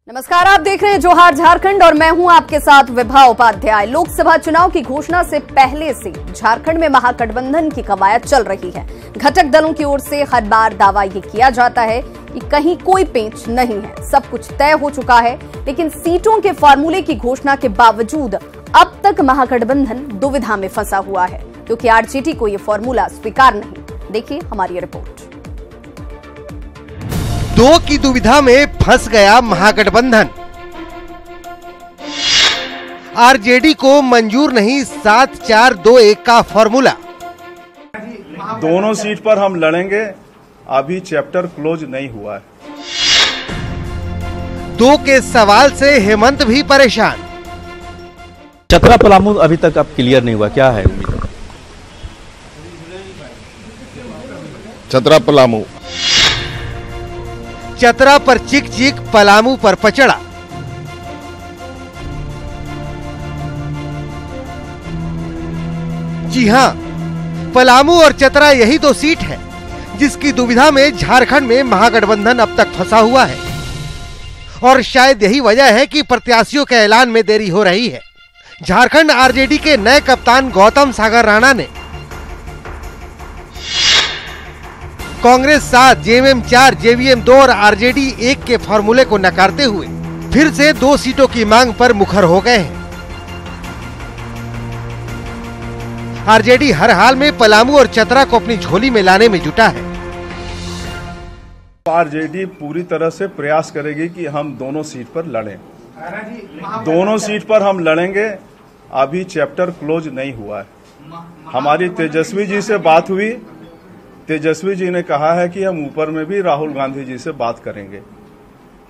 नमस्कार, आप देख रहे हैं जोहार झारखंड और मैं हूं आपके साथ विभा उपाध्याय। लोकसभा चुनाव की घोषणा से पहले से झारखंड में महागठबंधन की कवायद चल रही है। घटक दलों की ओर से हर बार दावा ये किया जाता है कि कहीं कोई पेंच नहीं है, सब कुछ तय हो चुका है। लेकिन सीटों के फॉर्मूले की घोषणा के बावजूद अब तक महागठबंधन दुविधा में फंसा हुआ है, क्योंकि आरजेडी को ये फॉर्मूला स्वीकार नहीं। देखिए हमारी रिपोर्ट। दो की दुविधा में फंस गया महागठबंधन। आरजेडी को मंजूर नहीं 7-4-2-1 का फॉर्मूला। दोनों सीट पर हम लड़ेंगे, अभी चैप्टर क्लोज नहीं हुआ है। दो के सवाल से हेमंत भी परेशान। चतरा पलामू अभी तक अब क्लियर नहीं हुआ, क्या है उम्मीद? चतरा पलामू, चतरा पर चिक चिक, पलामू पर पचड़ा। जी हां, पलामू और चतरा यही दो सीट है जिसकी दुविधा में झारखंड में महागठबंधन अब तक फंसा हुआ है। और शायद यही वजह है कि प्रत्याशियों के ऐलान में देरी हो रही है। झारखंड आरजेडी के नए कप्तान गौतम सागर राणा ने कांग्रेस 7, जेएमएम 4, जेवीएम 2 और आरजेडी 1 के फॉर्मूले को नकारते हुए फिर से 2 सीटों की मांग पर मुखर हो गए हैं। आरजेडी हर हाल में पलामू और चतरा को अपनी झोली में लाने में जुटा है। आरजेडी पूरी तरह से प्रयास करेगी कि हम दोनों सीट पर लड़ें। दोनों सीट पर हम लड़ेंगे, अभी चैप्टर क्लोज नहीं हुआ है। हमारी तेजस्वी जी से बात हुई, तेजस्वी जी ने कहा है कि हम ऊपर में भी राहुल गांधी जी से बात करेंगे,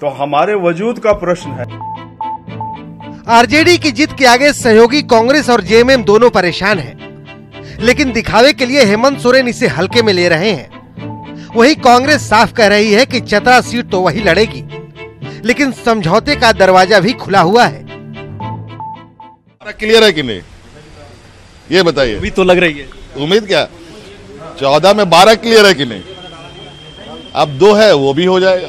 तो हमारे वजूद का प्रश्न है। आरजेडी की जीत के आगे सहयोगी कांग्रेस और जेएमएम दोनों परेशान हैं, लेकिन दिखावे के लिए हेमंत सोरेन इसे हल्के में ले रहे हैं। वहीं कांग्रेस साफ कह रही है कि चतरा सीट तो वही लड़ेगी, लेकिन समझौते का दरवाजा भी खुला हुआ है। क्लियर है कि नहीं, ये बताइए। अभी तो लग रही है उम्मीद क्या 14 में 12 क्लियर है कि नहीं? अब 2 है, वो भी हो जाएगा।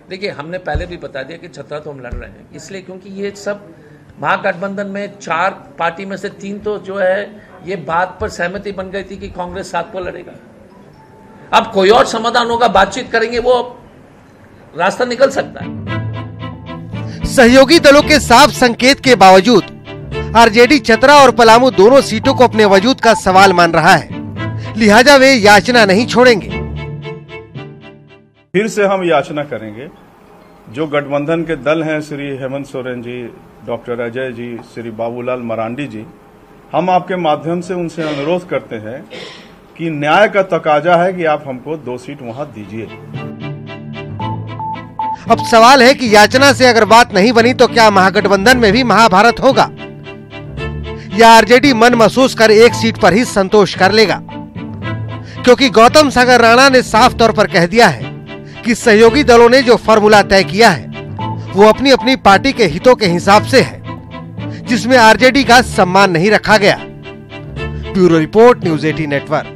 देखिए, हमने पहले भी बता दिया कि चतरा तो हम लड़ रहे हैं, इसलिए क्योंकि ये सब महागठबंधन में 4 पार्टी में से 3 तो जो है ये बात पर सहमति बन गई थी कि कांग्रेस 7 को लड़ेगा। अब कोई और समाधान होगा, बातचीत करेंगे, वो रास्ता निकल सकता है। सहयोगी दलों के साफ संकेत के बावजूद आरजेडी चतरा और पलामू दोनों सीटों को अपने वजूद का सवाल मान रहा है, लिहाजा वे याचना नहीं छोड़ेंगे। फिर से हम याचना करेंगे। जो गठबंधन के दल हैं, श्री हेमंत सोरेन जी, डॉक्टर अजय जी, श्री बाबूलाल मरांडी जी, हम आपके माध्यम से उनसे अनुरोध करते हैं कि न्याय का तकाजा है कि आप हमको 2 सीट वहां दीजिए। अब सवाल है कि याचना से अगर बात नहीं बनी तो क्या महागठबंधन में भी महाभारत होगा, या आरजेडी मन महसूस कर 1 सीट पर ही संतोष कर लेगा? क्योंकि गौतम सागर राणा ने साफ तौर पर कह दिया है कि सहयोगी दलों ने जो फॉर्मूला तय किया है वो अपनी अपनी पार्टी के हितों के हिसाब से है, जिसमें आरजेडी का सम्मान नहीं रखा गया। Bureau report, news 18 network.